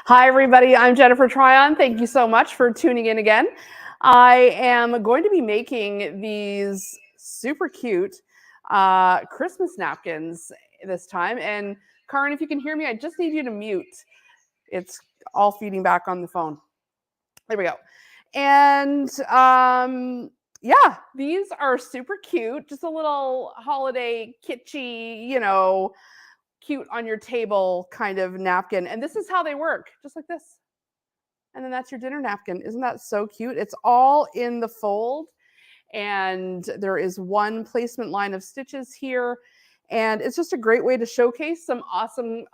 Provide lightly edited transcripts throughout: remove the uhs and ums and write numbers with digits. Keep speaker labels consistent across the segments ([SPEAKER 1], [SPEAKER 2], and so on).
[SPEAKER 1] Hi, everybody. I'm Jennifer Tryon. Thank you so much for tuning in again. I am going to be making these super cute Christmas napkins this time. And Karin, if you can hear me, I just need you to mute. It's all feeding back on the phone. There we go. And yeah, these are super cute. Just a little holiday kitschy, cute on your table kind of napkin. And this is how they work, just like this. And then that's your dinner napkin. Isn't that so cute? It's all in the fold, and there is one placement line of stitches here. And it's just a great way to showcase some awesome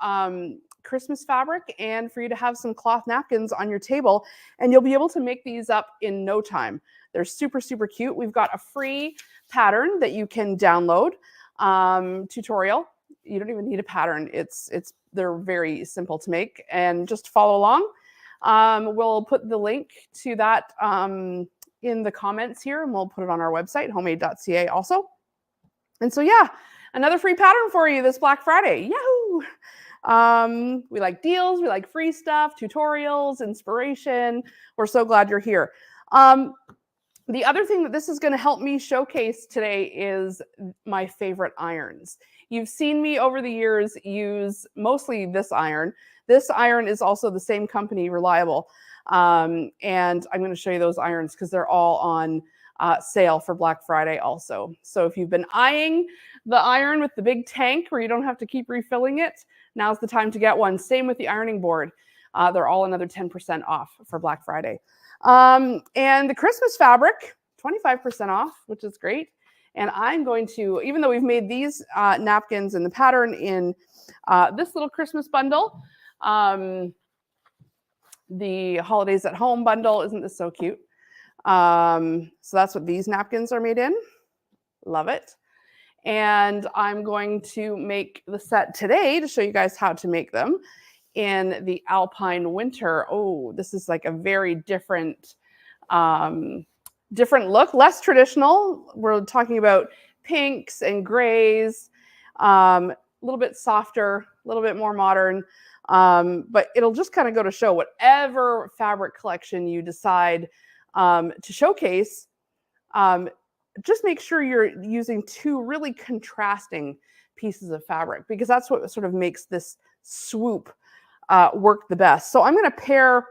[SPEAKER 1] Christmas fabric and for you to have some cloth napkins on your table. And you'll be able to make these up in no time. They're super, super cute. We've got a free pattern that you can download, tutorial. You don't even need a pattern. They're very simple to make, and just follow along. We'll put the link to that in the comments here, and we'll put it on our website, homemade.ca also. And so, yeah, another free pattern for you this Black Friday. Yahoo! We like deals, we like free stuff, tutorials, inspiration. We're so glad you're here. The other thing that this is going to help me showcase today is my favorite irons. You've seen me over the years use mostly this iron. This iron is also the same company, Reliable. And I'm going to show you those irons because they're all on sale for Black Friday also. So if you've been eyeing the iron with the big tank where you don't have to keep refilling it, now's the time to get one. Same with the ironing board. They're all another 10% off for Black Friday. And the Christmas fabric, 25% off, which is great. And I'm going to, even though we've made these napkins and the pattern in this little Christmas bundle, the Holidays at Home bundle, isn't this so cute? So that's what these napkins are made in. Love it. And I'm going to make the set today to show you guys how to make them in the Alpine Winter. Oh, this is like a very different look, less traditional. We're talking about pinks and grays, a little bit softer, a little bit more modern, but it'll just kind of go to show whatever fabric collection you decide to showcase. Just make sure you're using two really contrasting pieces of fabric, because that's what sort of makes this swoop work the best. So I'm going to pair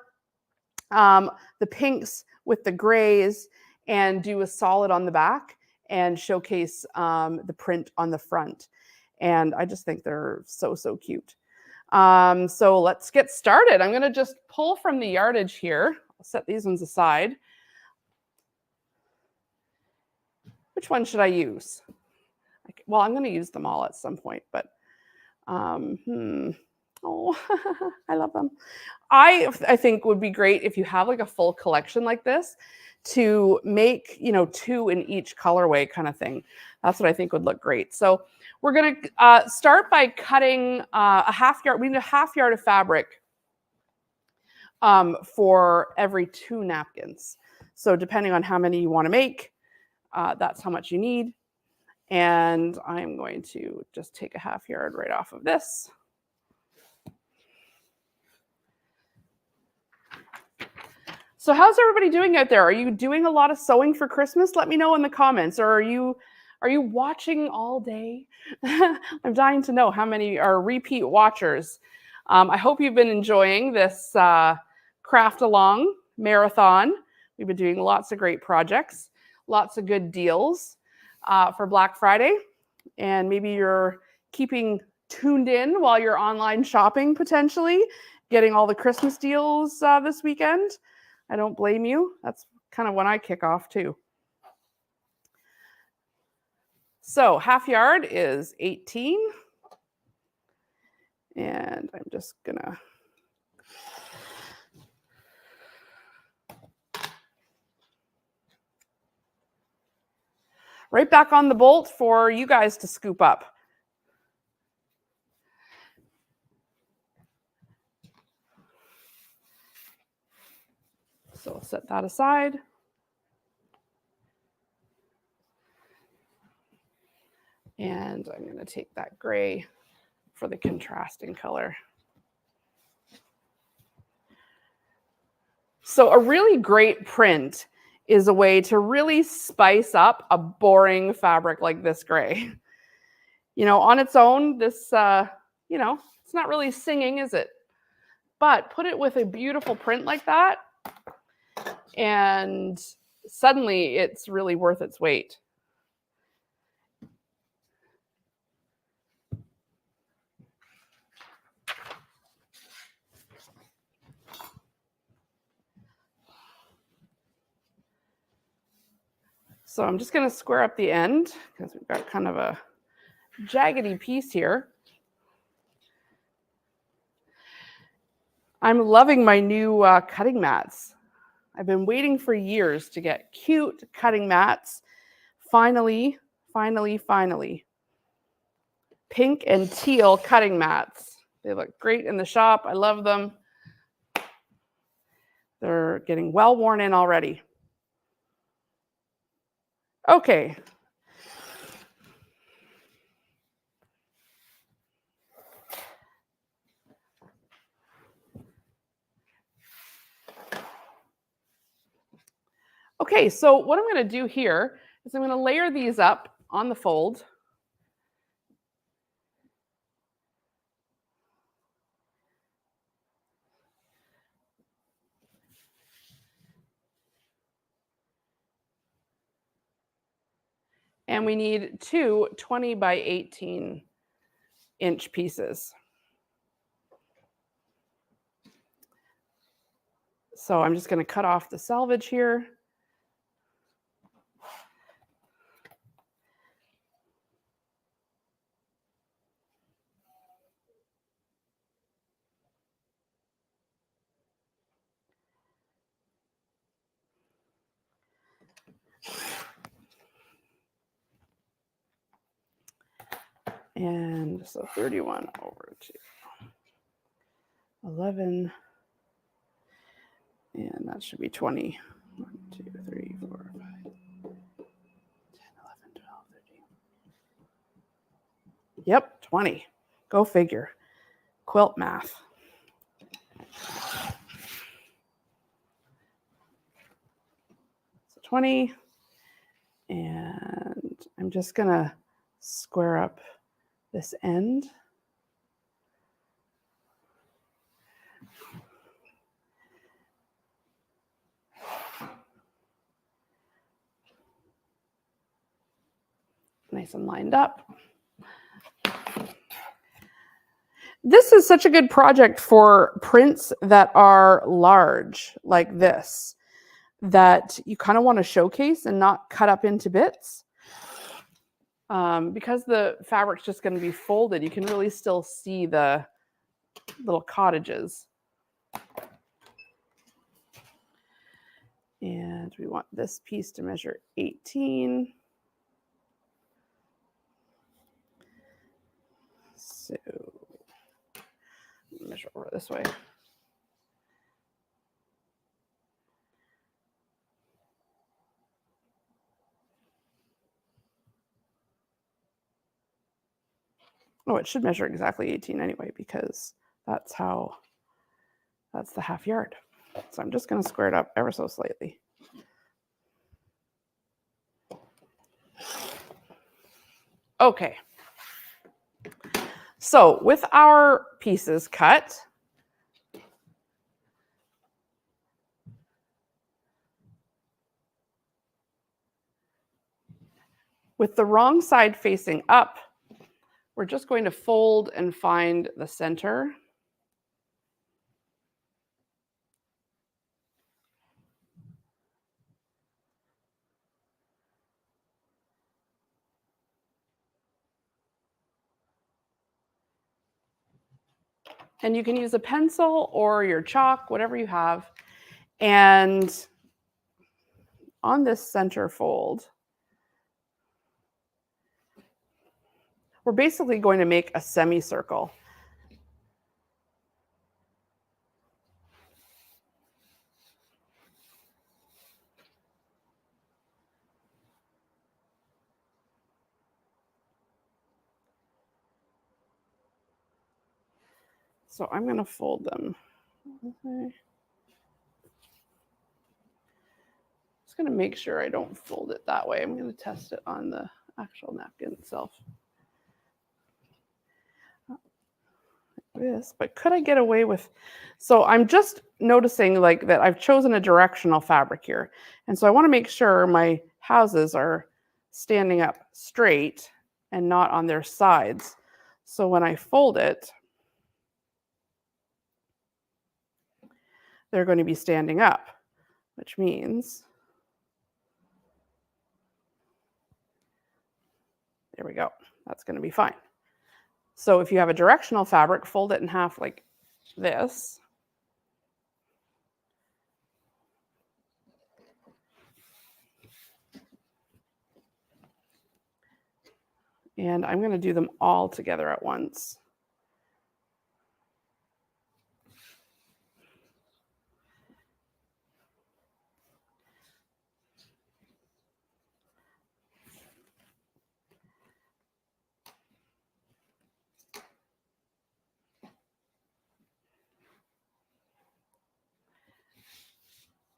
[SPEAKER 1] the pinks with the grays and do a solid on the back and showcase the print on the front. And I just think they're so, so cute. So let's get started. I'm going to just pull from the yardage here. I'll set these ones aside. Which one should I use? Well, I'm going to use them all at some point, but oh, I love them. I think would be great if you have like a full collection like this to make, two in each colorway kind of thing. That's what I think would look great. So we're going to start by cutting a half yard. We need a half yard of fabric for every 2 napkins. So depending on how many you want to make, that's how much you need. And I'm going to just take a half yard right off of this. So how's everybody doing out there? Are you doing a lot of sewing for Christmas? Let me know in the comments. Or are you watching all day? I'm dying to know how many are repeat watchers. I hope you've been enjoying this craft along marathon. We've been doing lots of great projects, lots of good deals for Black Friday. And maybe you're keeping tuned in while you're online shopping, potentially, getting all the Christmas deals this weekend. I don't blame you. That's kind of when I kick off too. So half yard is 18. And I'm just gonna right back on the bolt for you guys to scoop up. So I'll set that aside. And I'm going to take that gray for the contrasting color. So a really great print is a way to really spice up a boring fabric like this gray. You know, on its own, this, you know, it's not really singing, is it? But put it with a beautiful print like that, and suddenly it's really worth its weight. So I'm just going to square up the end because we've got kind of a jaggedy piece here. I'm loving my new cutting mats. I've been waiting for years to get cute cutting mats. Finally. Pink and teal cutting mats. They look great in the shop. I love them. They're getting well worn in already. Okay. Okay, so what I'm going to do here is I'm going to layer these up on the fold. And we need two 20 by 18 inch pieces. So I'm just going to cut off the selvage here. And so 31 over to 11. And that should be 20. 1, 2, 3, 4, 5, 10, 11, 12, 13. Yep, 20. Go figure. Quilt math. So 20. And I'm just going to square up this end. Nice and lined up. This is such a good project for prints that are large, like this, that you kind of want to showcase and not cut up into bits. Because the fabric's just going to be folded, you can really still see the little cottages. And we want this piece to measure 18. So measure over this way. Oh, it should measure exactly 18 anyway, because that's the half yard. So I'm just going to square it up ever so slightly. Okay. So with our pieces cut, with the wrong side facing up, we're just going to fold and find the center. And you can use a pencil or your chalk, whatever you have. And on this center fold, we're basically going to make a semicircle. So I'm going to fold them. Okay. going to make sure I don't fold it that way. I'm going to test it on the actual napkin itself. This, but could I get away with, so I'm just noticing like that I've chosen a directional fabric here. And so I want to make sure my houses are standing up straight and not on their sides. So when I fold it, they're going to be standing up, which means, there we go, that's going to be fine. So if you have a directional fabric, fold it in half like this. And I'm going to do them all together at once.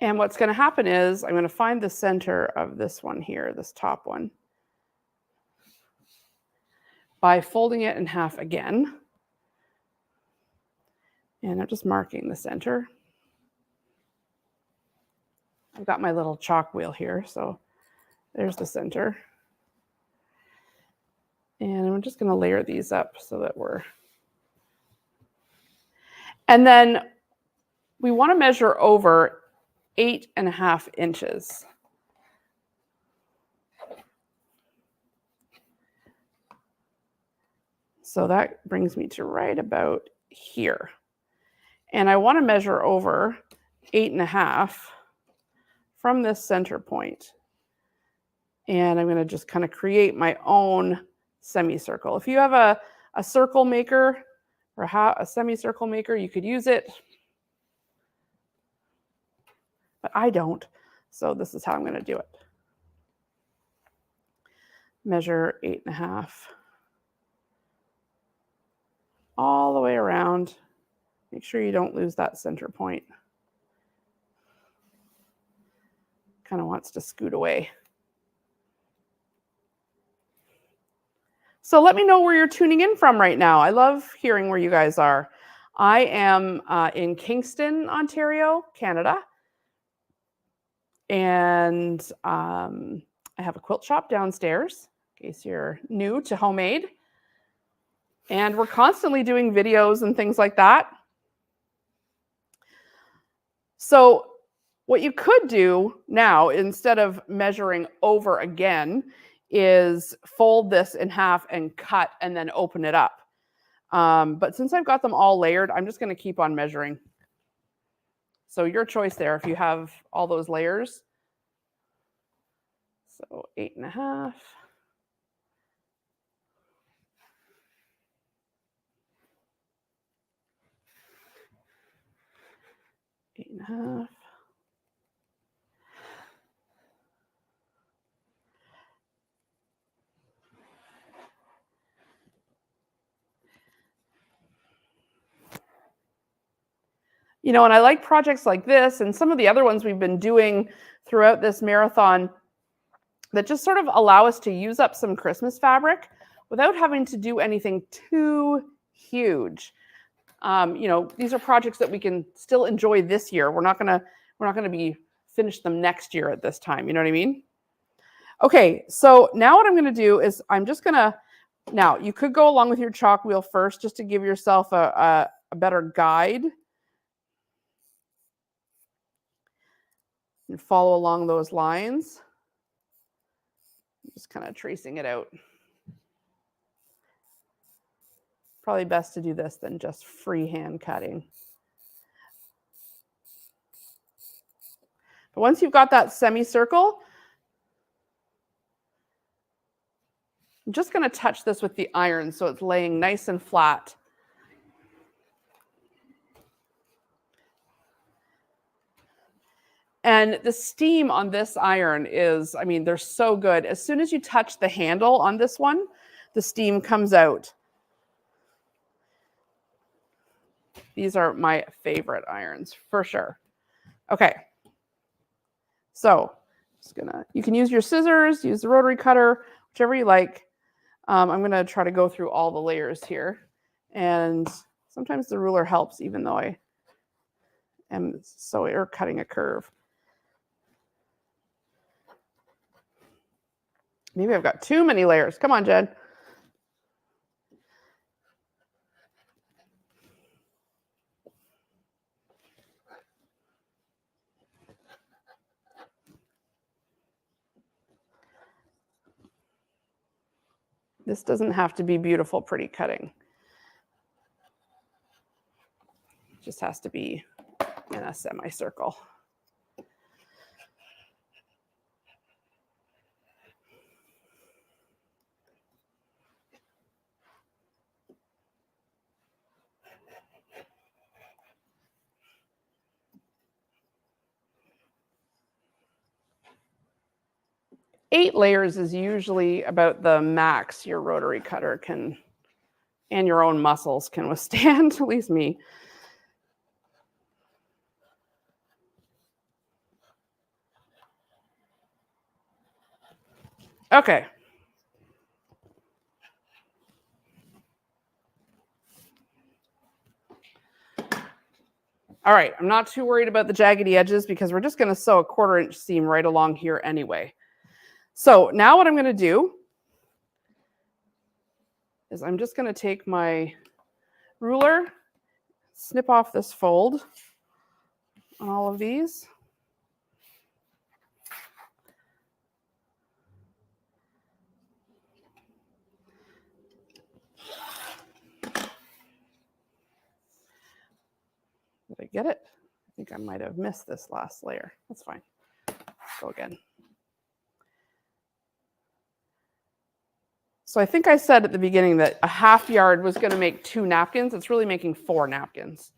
[SPEAKER 1] And what's going to happen is I'm going to find the center of this one here, this top one, by folding it in half again. And I'm just marking the center. I've got my little chalk wheel here, so there's the center. And I'm just going to layer these up so that we're... And then we want to measure over 8.5 inches. So that brings me to right about here. And I want to measure over 8.5 from this center point. And I'm going to just kind of create my own semicircle. If you have a circle maker or a semicircle maker, you could use it. But I don't. So this is how I'm going to do it. Measure 8.5 all the way around. Make sure you don't lose that center point. Kind of wants to scoot away. So let me know where you're tuning in from right now. I love hearing where you guys are. I am in Kingston, Ontario, Canada. And I have a quilt shop downstairs, in case you're new to homemade. And we're constantly doing videos and things like that. So what you could do now, instead of measuring over again, is fold this in half and cut and then open it up. But since I've got them all layered, I'm just going to keep on measuring. So your choice there if you have all those layers. So 8.5. 8.5. You know, and I like projects like this and some of the other ones we've been doing throughout this marathon that just sort of allow us to use up some Christmas fabric without having to do anything too huge. You know, these are projects that we can still enjoy this year. We're not gonna be finish them next year at this time. You know what I mean? Okay, so now what I'm gonna do is I'm just gonna, now you could go along with your chalk wheel first just to give yourself a better guide. And follow along those lines. Just kind of tracing it out. Probably best to do this than just freehand cutting. But once you've got that semicircle, I'm just going to touch this with the iron so it's laying nice and flat. And the steam on this iron is, I mean, they're so good. As soon as you touch the handle on this one, the steam comes out. These are my favorite irons for sure. Okay. So You can use your scissors, use the rotary cutter, whichever you like. I'm going to try to go through all the layers here. And sometimes the ruler helps, even though I am cutting a curve. Maybe I've got too many layers. Come on, Jen. This doesn't have to be beautiful, pretty cutting. It just has to be in a semicircle. Eight layers is usually about the max your rotary cutter can, and your own muscles can withstand, at least me. Okay. All right, I'm not too worried about the jaggedy edges because we're just going to sew a 1/4 inch seam right along here anyway. So now what I'm going to do is I'm just going to take my ruler, snip off this fold on all of these. Did I get it? I think I might have missed this last layer. That's fine. Go again. So I think I said at the beginning that a 1/2 yard was going to make 2 napkins. It's really making 4 napkins.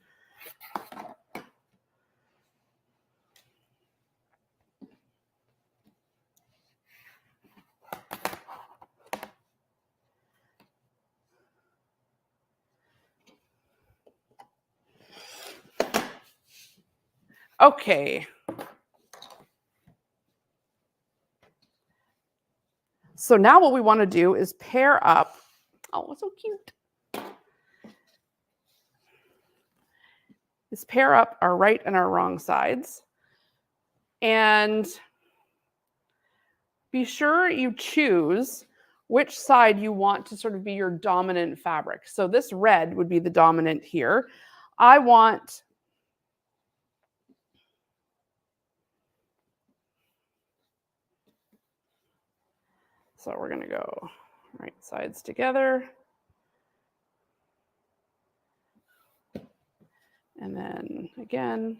[SPEAKER 1] Okay. So now what we want to do is pair up. Oh, it's so cute. Is pair up our right and our wrong sides. And be sure you choose which side you want to sort of be your dominant fabric. So this red would be the dominant here. So we're going to go right sides together. And then again,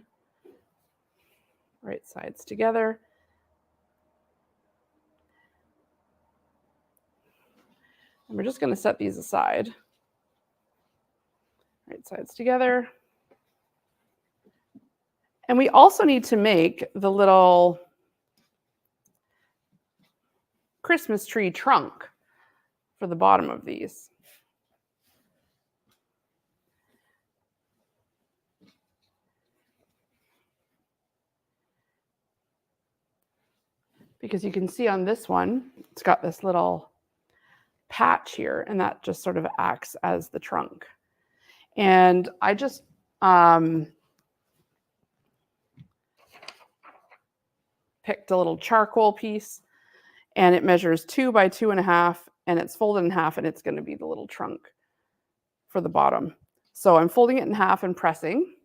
[SPEAKER 1] right sides together. And we're just going to set these aside. Right sides together. And we also need to make the little Christmas tree trunk for the bottom of these. Because you can see on this one, it's got this little patch here, and that just sort of acts as the trunk. And I just picked a little charcoal piece, and it measures 2 by 2.5, and it's folded in half, and it's going to be the little trunk for the bottom. So I'm folding it in half and pressing.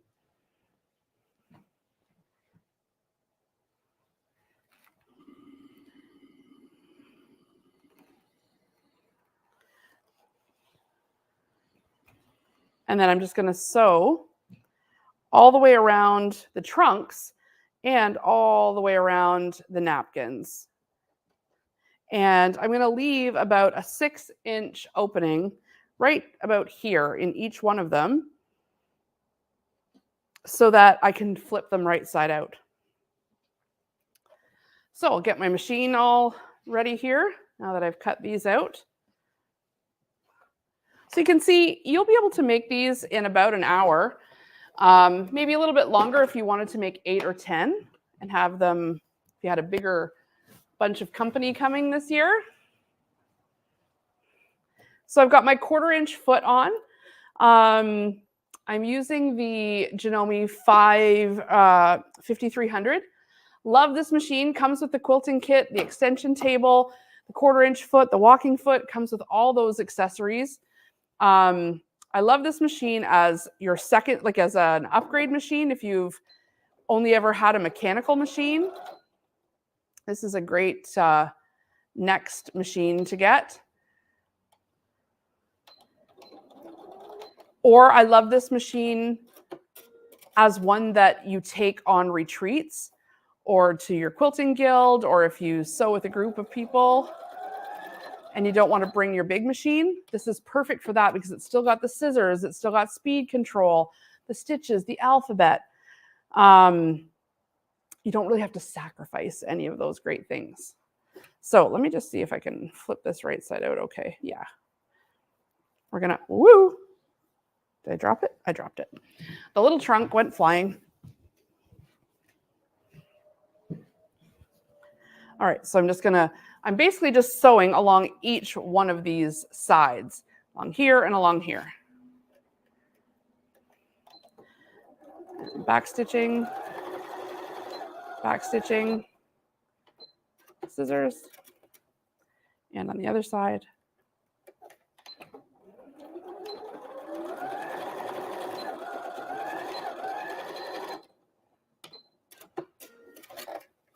[SPEAKER 1] And then I'm just going to sew all the way around the trunks and all the way around the napkins. And I'm going to leave about a 6-inch opening right about here in each one of them so that I can flip them right side out. So I'll get my machine all ready here now that I've cut these out. So you can see you'll be able to make these in about an hour, maybe a little bit longer if you wanted to make 8 or 10 and have them, if you had a bigger bunch of company coming this year. So I've got my 1/4-inch foot on. I'm using the Janome 5300. Love this machine. Comes with the quilting kit, the extension table, the 1/4-inch foot, the walking foot. Comes with all those accessories. I love this machine as your second, like as an upgrade machine. If you've only ever had a mechanical machine, this is a great next machine to get. Or I love this machine as one that you take on retreats or to your quilting guild, or if you sew with a group of people and you don't want to bring your big machine, this is perfect for that because it's still got the scissors, it's still got speed control, the stitches, the alphabet. You don't really have to sacrifice any of those great things. So let me just see if I can flip this right side out. Okay, yeah. We're gonna, woo! Did I drop it? I dropped it. The little trunk went flying. All right, so I'm basically just sewing along each one of these sides, along here and along here. Back stitching, scissors, and on the other side.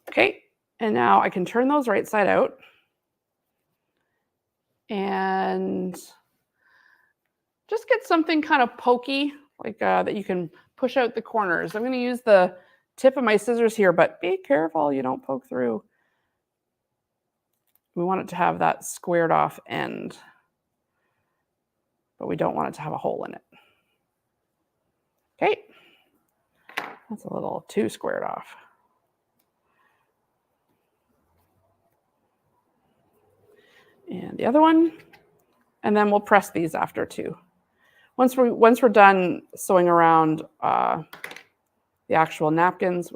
[SPEAKER 1] Okay, and now I can turn those right side out and just get something kind of pokey, like that you can push out the corners. I'm going to use the tip of my scissors here, but be careful you don't poke through. We want it to have that squared off end, but we don't want it to have a hole in it. Okay, that's a little too squared off. And the other one, and then we'll press these after too. Once we're done sewing around the actual napkins,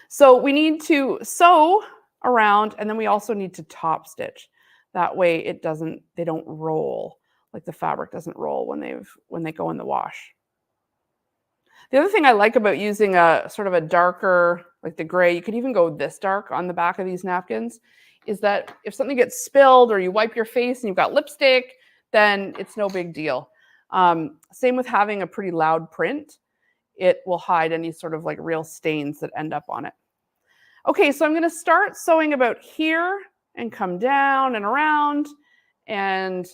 [SPEAKER 1] so we need to sew around, and then we also need to top stitch. That way they don't roll, like the fabric doesn't roll when they go in the wash. The other thing I like about using a sort of a darker, like the gray, you could even go this dark on the back of these napkins, is that if something gets spilled or you wipe your face and you've got lipstick, then it's no big deal. Same with having a pretty loud print. It will hide any sort of like real stains that end up on it. Okay, so I'm going to start sewing about here and come down and around. And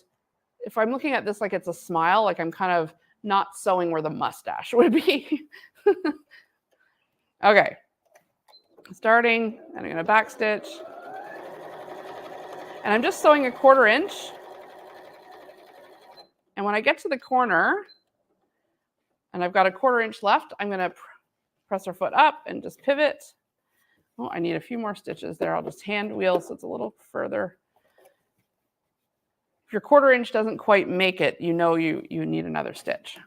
[SPEAKER 1] if I'm looking at this like it's a smile, like I'm kind of not sewing where the mustache would be. Okay, starting, and I'm going to back stitch. And I'm just sewing a 1/4 inch. And when I get to the corner, and I've got a 1/4 inch left, I'm going to press our foot up and just pivot. Oh, I need a few more stitches there. I'll just hand wheel so it's a little further. If your 1/4 inch doesn't quite make it, you know you need another stitch.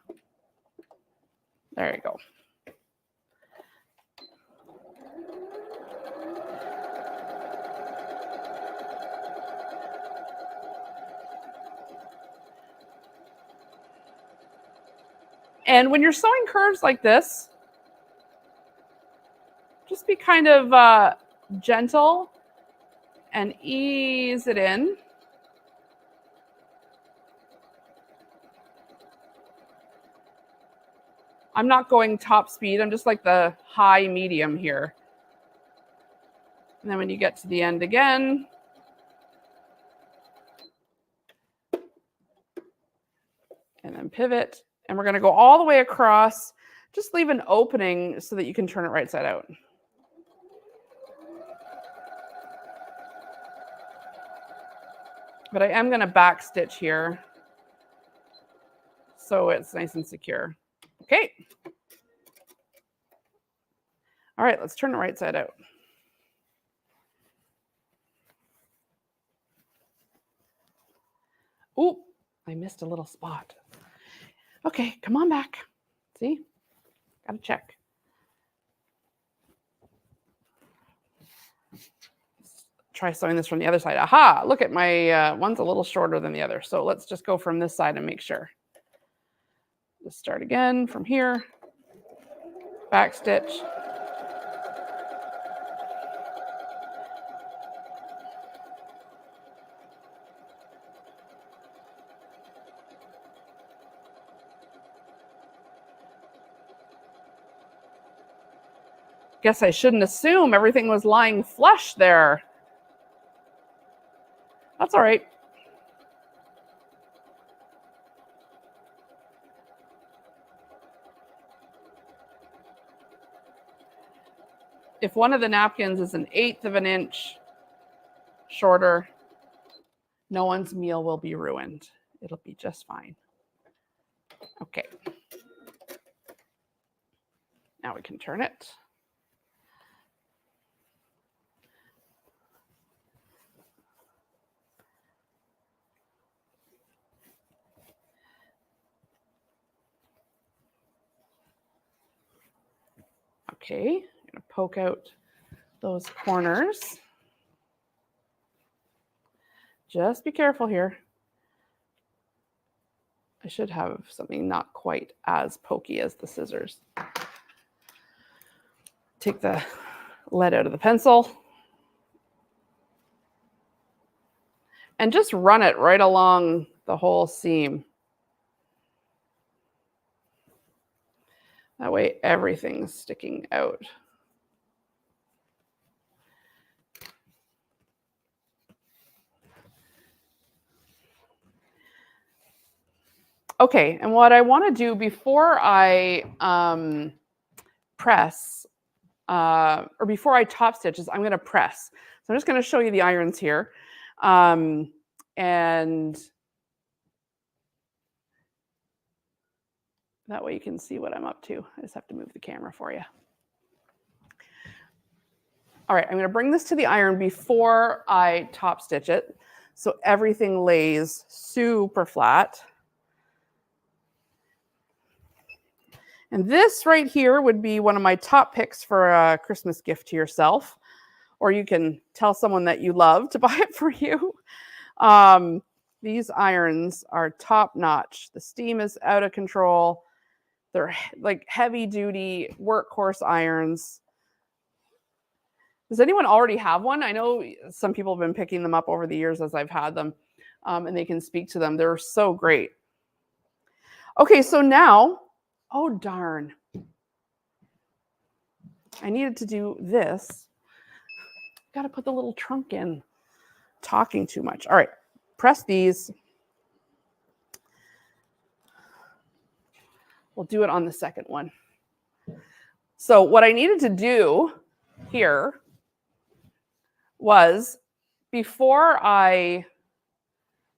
[SPEAKER 1] There you go. And when you're sewing curves like this, just be kind of gentle and ease it in. I'm not going top speed. I'm just like the high medium here. And then when you get to the end again, and then pivot. And we're going to go all the way across. Just leave an opening so that you can turn it right side out. But I am going to back stitch here so it's nice and secure. Okay. All right, let's turn it right side out. Ooh, I missed a little spot. Okay, come on back. See? Gotta check. try sewing this from the other side. Aha, look at my one's a little shorter than the other. So let's just go from this side and make sure. Just start again from here, back stitch. Guess I shouldn't assume everything was lying flush there. That's all right. If one of the napkins is 1/8 of an inch shorter, no one's meal will be ruined. It'll be just fine. Okay. Now we can turn it. Okay, I'm going to poke out those corners. Just be careful here. I should have something not quite as pokey as the scissors. Take the lead out of the pencil. And just run it right along the whole seam. That way everything's sticking out. Okay, and what I want to do before I press, or before I top stitch, is I'm going to press. So I'm just going to show you the irons here. And that way you can see what I'm up to. I just have to move the camera for you. All right, I'm going to bring this to the iron before I top stitch it, so everything lays super flat. And this right here would be one of my top picks for a Christmas gift to yourself, or you can tell someone that you love to buy it for you. These irons are top notch. The steam is out of control. They're like heavy duty workhorse irons. Does anyone already have one? I know some people have been picking them up over the years as I've had them, and they can speak to them. They're so great. Okay, so now, oh darn. I needed to do this. Got to put the little trunk in. Talking too much. All right, press these. We'll do it on the second one. So what I needed to do here was, before I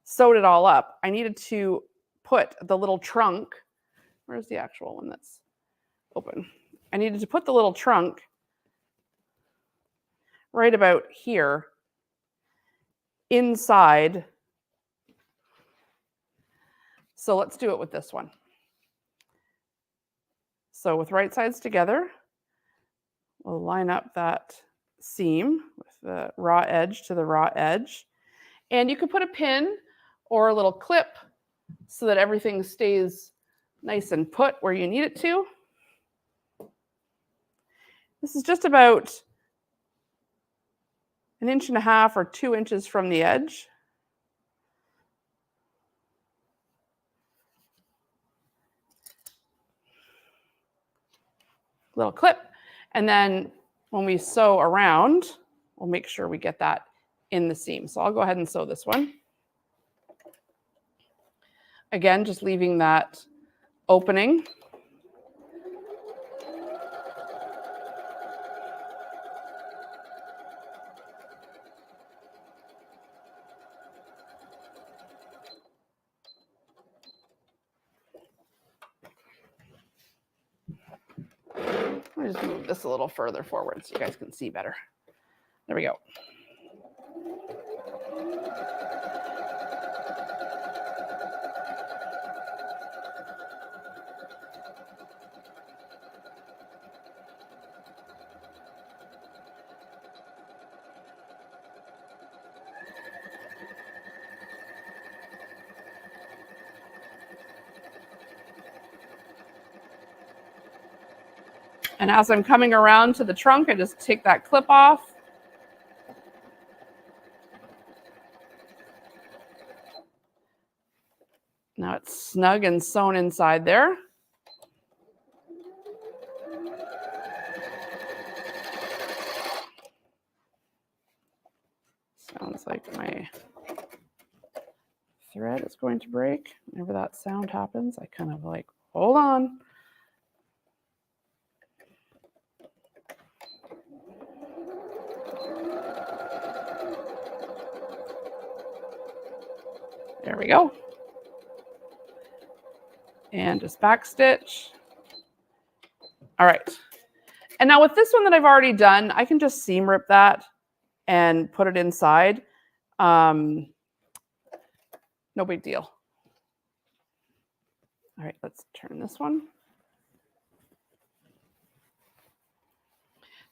[SPEAKER 1] sewed it all up, I needed to put the little trunk. Where's the actual one that's open? I needed to put the little trunk right about here inside. So let's do it with this one. So with right sides together, we'll line up that seam with the raw edge to the raw edge. And you could put a pin or a little clip so that everything stays nice and put where you need it to. This is just about 1.5 inches or 2 inches from the edge. Little clip. And then when we sew around, we'll make sure we get that in the seam. So I'll go ahead and sew this one. Again, just leaving that opening. Let me just move this a little further forward so you guys can see better. There we go. And as I'm coming around to the trunk, I just take that clip off. Now it's snug and sewn inside there. Sounds like my thread is going to break. Whenever that sound happens, I kind of like, hold on. There we go. And just back stitch. All right. And now with this one that I've already done, I can just seam rip that and put it inside. No big deal. All right, let's turn this one.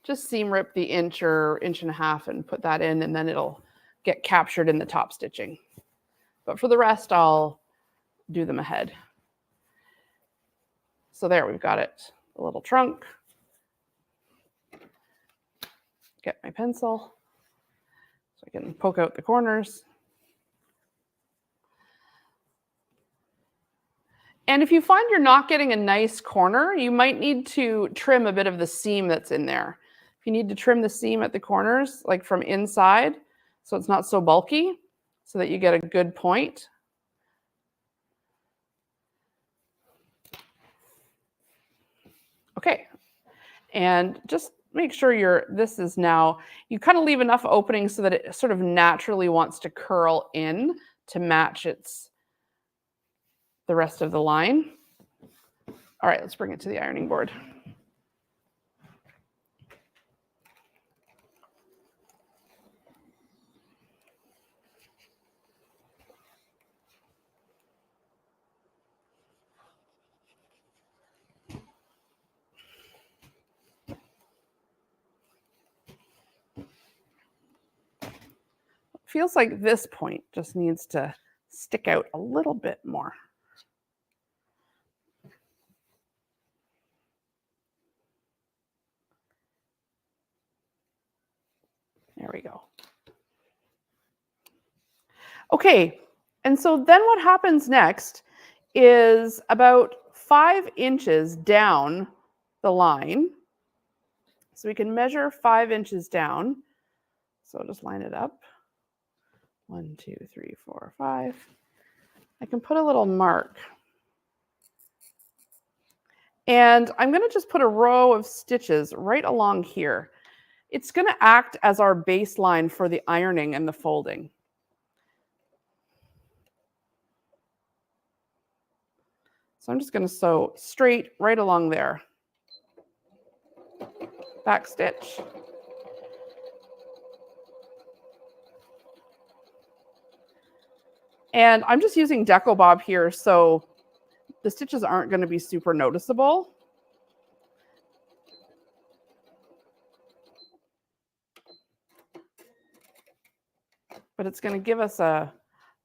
[SPEAKER 1] Just seam rip the inch or inch and a half and put that in, and then it'll get captured in the top stitching. But for the rest, I'll do them ahead. So there, we've got it, the little trunk. Get my pencil so I can poke out the corners. And if you find you're not getting a nice corner, you might need to trim a bit of the seam that's in there. If you need to trim the seam at the corners, like from inside, so it's not so bulky, so that you get a good point. Okay, and just make sure this is now, you kind of leave enough opening so that it sort of naturally wants to curl in to match the rest of the line. All right, let's bring it to the ironing board. Feels like this point just needs to stick out a little bit more. There we go. Okay, and so then what happens next is about 5 inches down the line. So we can measure 5 inches down. So just line it up. 1, 2, 3, 4, 5. I can put a little mark. And I'm going to just put a row of stitches right along here. It's going to act as our baseline for the ironing and the folding. So I'm just going to sew straight right along there. Back stitch. And I'm just using Deco Bob here, so the stitches aren't going to be super noticeable. But it's going to give us a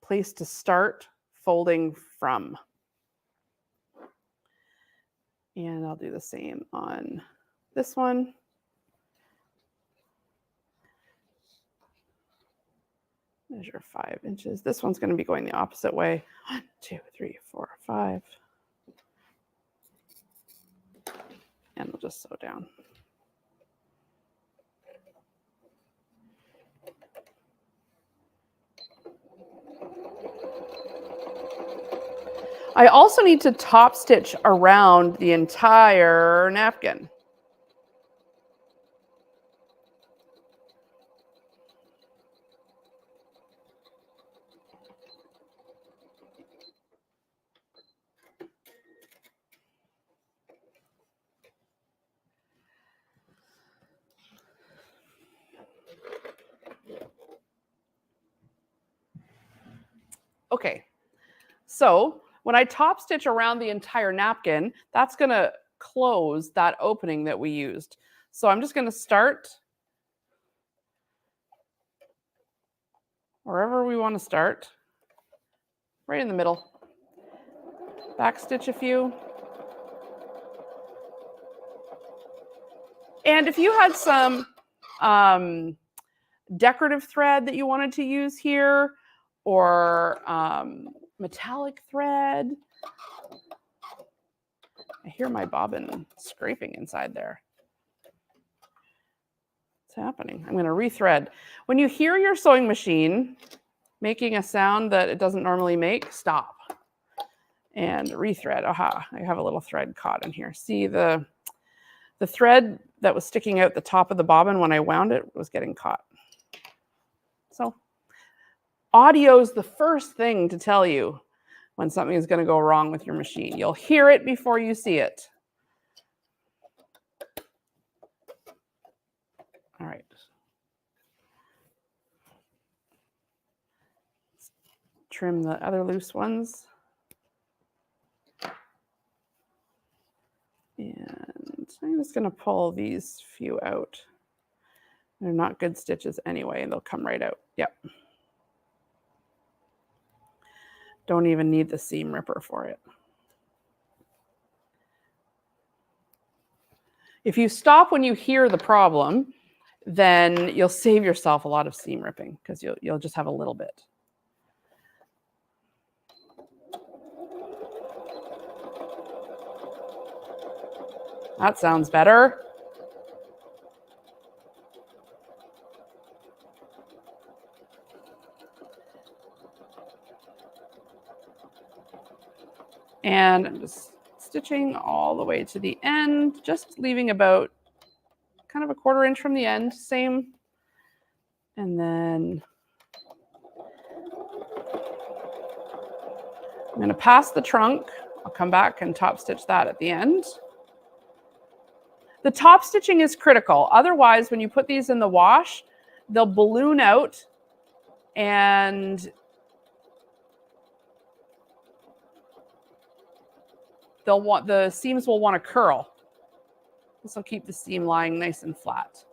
[SPEAKER 1] place to start folding from. And I'll do the same on this one. Measure 5 inches. This one's going to be going the opposite way. 1, 2, 3, 4, 5. And we'll just sew down. I also need to top stitch around the entire napkin. Okay, so when I top stitch around the entire napkin, that's going to close that opening that we used. So I'm just going to start wherever we want to start, right in the middle. Back stitch a few. And if you had some decorative thread that you wanted to use here, or metallic thread. I hear my bobbin scraping inside there. What's happening? I'm going to rethread. When you hear your sewing machine making a sound that it doesn't normally make, stop and rethread. Aha, I have a little thread caught in here. See, the thread that was sticking out the top of the bobbin when I wound it was getting caught. So audio is the first thing to tell you when something is going to go wrong with your machine. You'll hear it before you see it. All right. Trim the other loose ones. And I'm just going to pull these few out. They're not good stitches anyway, and they'll come right out. Yep. Don't even need the seam ripper for it. If you stop when you hear the problem, then you'll save yourself a lot of seam ripping because you'll just have a little bit. That sounds better. And I'm just stitching all the way to the end, just leaving about kind of a 1/4 inch from the end, same. And then I'm going to pass the trunk. I'll come back and top stitch that at the end. The top stitching is critical. Otherwise, when you put these in the wash, they'll balloon out and the seams will want to curl. This will keep the seam lying nice and flat.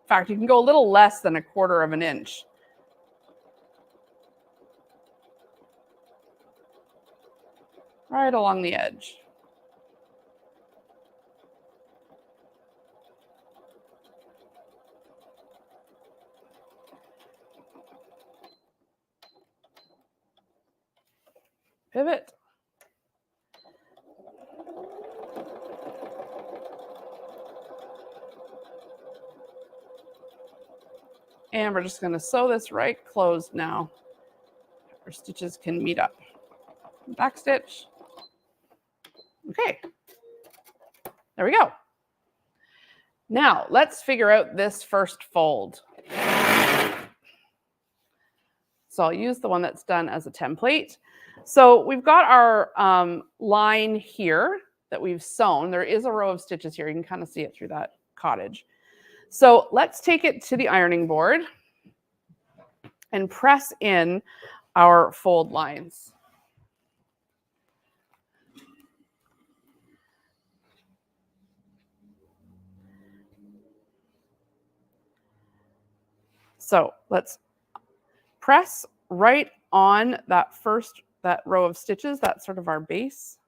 [SPEAKER 1] In fact, you can go a little less than 1/4 of an inch. Right along the edge. Pivot. And we're just going to sew this right closed now. Our stitches can meet up. Back stitch. Okay. There we go. Now, let's figure out this first fold. So I'll use the one that's done as a template. So we've got our line here that we've sewn. There is a row of stitches here. You can kind of see it through that cottage. So let's take it to the ironing board and press in our fold lines. So let's press right on that row of stitches. That's sort of our base.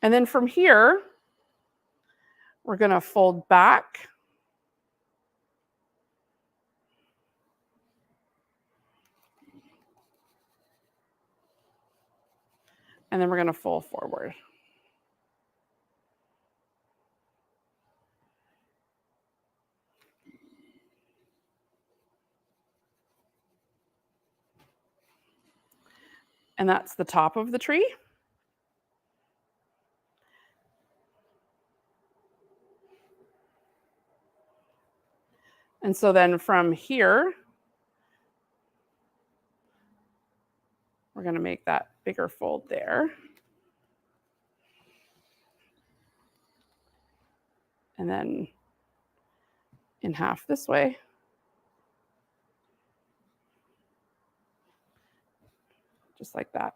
[SPEAKER 1] And then from here, we're going to fold back. And then we're going to fold forward. And that's the top of the tree. And so then from here, we're going to make that bigger fold there. And then in half this way. Just like that.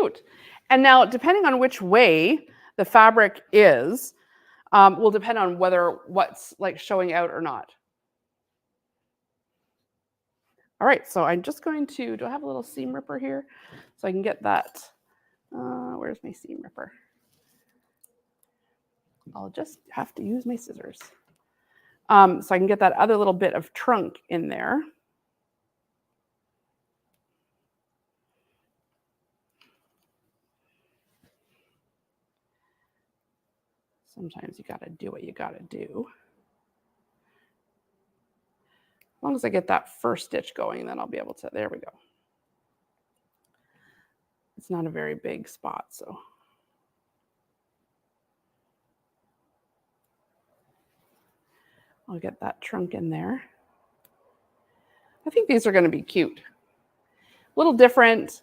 [SPEAKER 1] cute. And now, depending on which way the fabric is, will depend on whether what's like showing out or not. All right, so I'm just going to, do I have a little seam ripper here? So I can get that, where's my seam ripper? I'll just have to use my scissors. So I can get that other little bit of trunk in there. Sometimes you gotta do what you gotta do. As long as I get that first stitch going, then I'll be able to, there we go. It's not a very big spot, so. I'll get that trunk in there. I think these are gonna be cute. A little different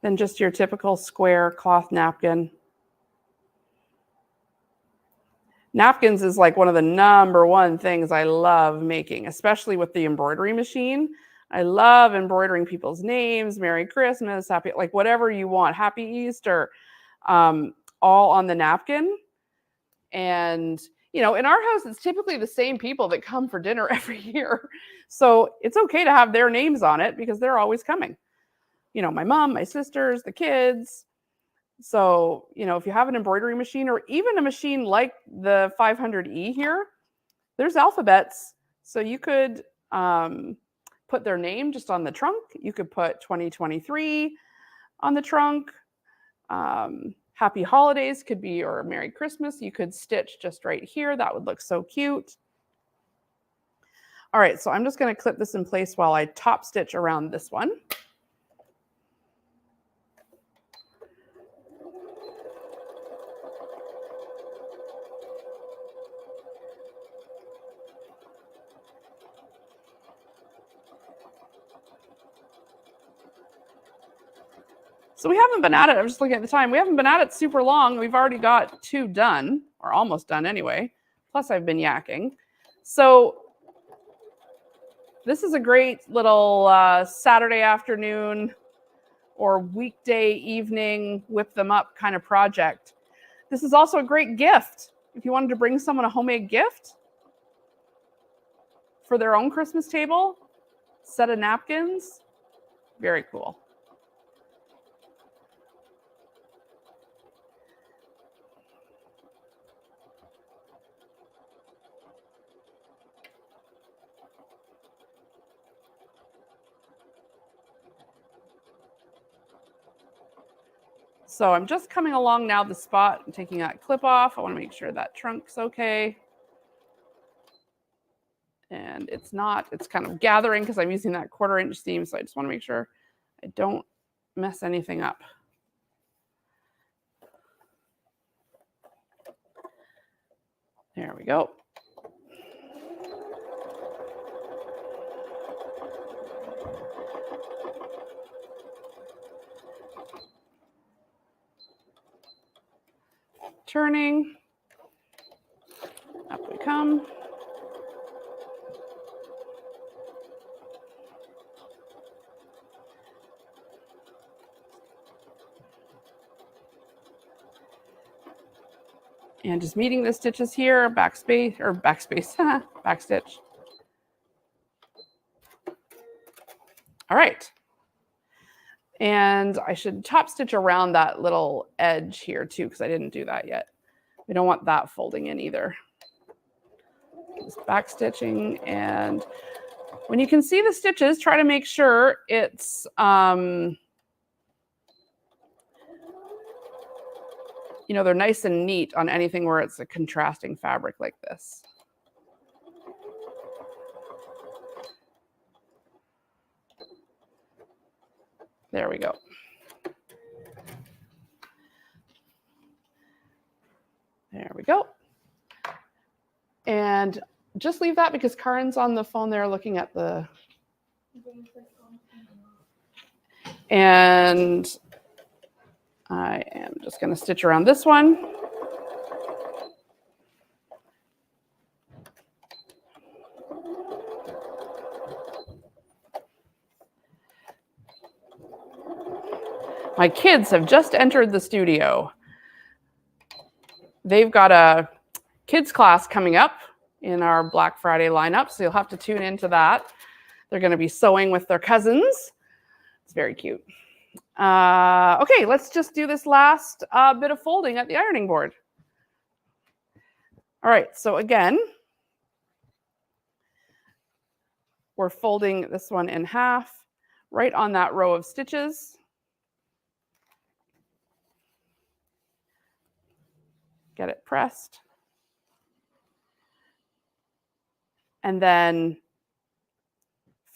[SPEAKER 1] than just your typical square cloth napkin. Napkins is like one of the #1 things I love making, especially with the embroidery machine. I love embroidering people's names, Merry Christmas, happy, like whatever you want, Happy Easter, all on the napkin. And, you know, in our house, it's typically the same people that come for dinner every year. So it's okay to have their names on it because they're always coming. You know, my mom, my sisters, the kids. So, you know, if you have an embroidery machine or even a machine like the 500E here, there's alphabets. So you could put their name just on the trunk. You could put 2023 on the trunk. Happy Holidays could be, or Merry Christmas. You could stitch just right here. That would look so cute. All right, so I'm just going to clip this in place while I top stitch around this one. So we haven't been at it, I'm just looking at the time, we haven't been at it super long. We've already got 2 done, or almost done anyway. Plus I've been yakking. So this is a great little Saturday afternoon or weekday evening, whip them up kind of project. This is also a great gift. If you wanted to bring someone a homemade gift for their own Christmas table, set of napkins, very cool. So I'm just coming along now the spot and taking that clip off. I want to make sure that trunk's okay. And it's not, it's kind of gathering because I'm using that 1/4 inch seam. So I just want to make sure I don't mess anything up. There we go. Turning, up we come. And just meeting the stitches here, backspace, or backspace, backstitch. All right. And I should top stitch around that little edge here too, because I didn't do that yet. We don't want that folding in either. Just back stitching, and when you can see the stitches, try to make sure it's you know, they're nice and neat on anything where it's a contrasting fabric like this. There we go. There we go. And just leave that because Karen's on the phone there looking at the... And I am just going to stitch around this one. My kids have just entered the studio. They've got a kids class coming up in our Black Friday lineup, so you'll have to tune into that. They're going to be sewing with their cousins. It's very cute. Okay, let's just do this last bit of folding at the ironing board. All right, so again, we're folding this one in half right on that row of stitches. Get it pressed. And then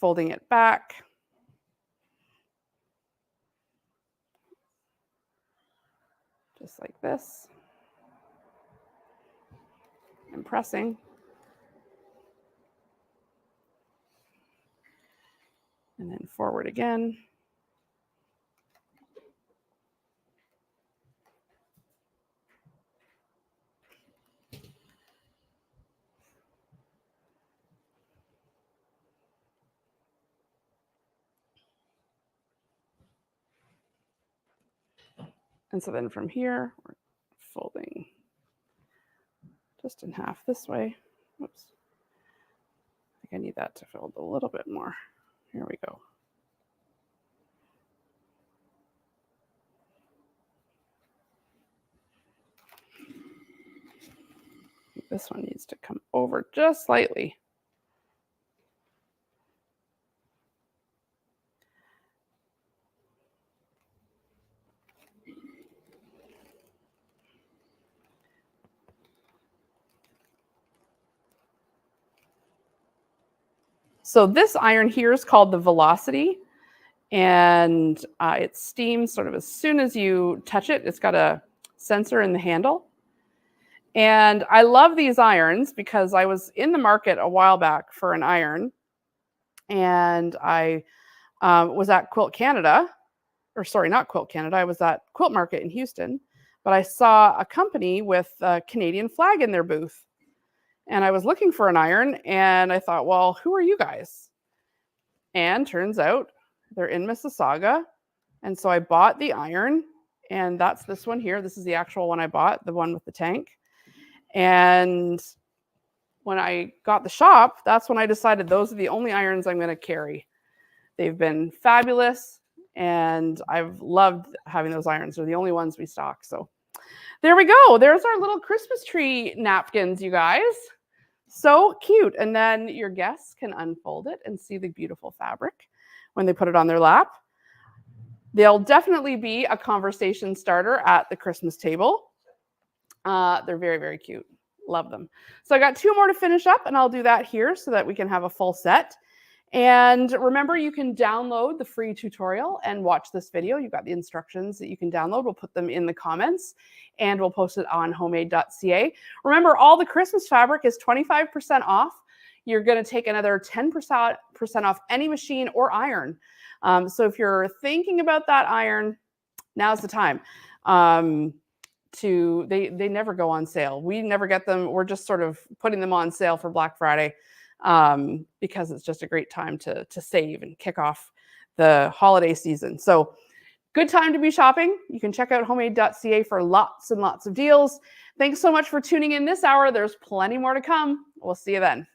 [SPEAKER 1] folding it back. Just like this. And pressing. And then forward again. And so then from here, we're folding just in half this way. Whoops. I think I need that to fold a little bit more. Here we go. This one needs to come over just slightly. So this iron here is called the Velocity, and it steams sort of as soon as you touch it. It's got a sensor in the handle. And I love these irons because I was in the market a while back for an iron, and I was at Quilt Canada, or sorry, not Quilt Canada. I was at Quilt Market in Houston, but I saw a company with a Canadian flag in their booth. And I was looking for an iron, and I thought, well, who are you guys? And turns out they're in Mississauga. And so I bought the iron, and that's this one here. This is the actual one I bought, the one with the tank. And when I got the shop, that's when I decided those are the only irons I'm going to carry. They've been fabulous, and I've loved having those irons. They're the only ones we stock. So there we go. There's our little Christmas tree napkins, you guys. So cute. And then your guests can unfold it and see the beautiful fabric when they put it on their lap. They'll definitely be a conversation starter at the Christmas table. They're very, very cute. Love them. So I got 2 more to finish up, and I'll do that here so that we can have a full set. And remember, you can download the free tutorial and watch this video. You've got the instructions that you can download. We'll put them in the comments, and we'll post it on homemade.ca. Remember, all the Christmas fabric is 25% off. You're going to take another 10% off any machine or iron. So if you're thinking about that iron, now's the time. They never go on sale. We never get them. We're just sort of putting them on sale for Black Friday. Because it's just a great time to save and kick off the holiday season. So good time to be shopping. You can check out homemade.ca for lots and lots of deals. Thanks so much for tuning in this hour. There's plenty more to come. We'll see you then.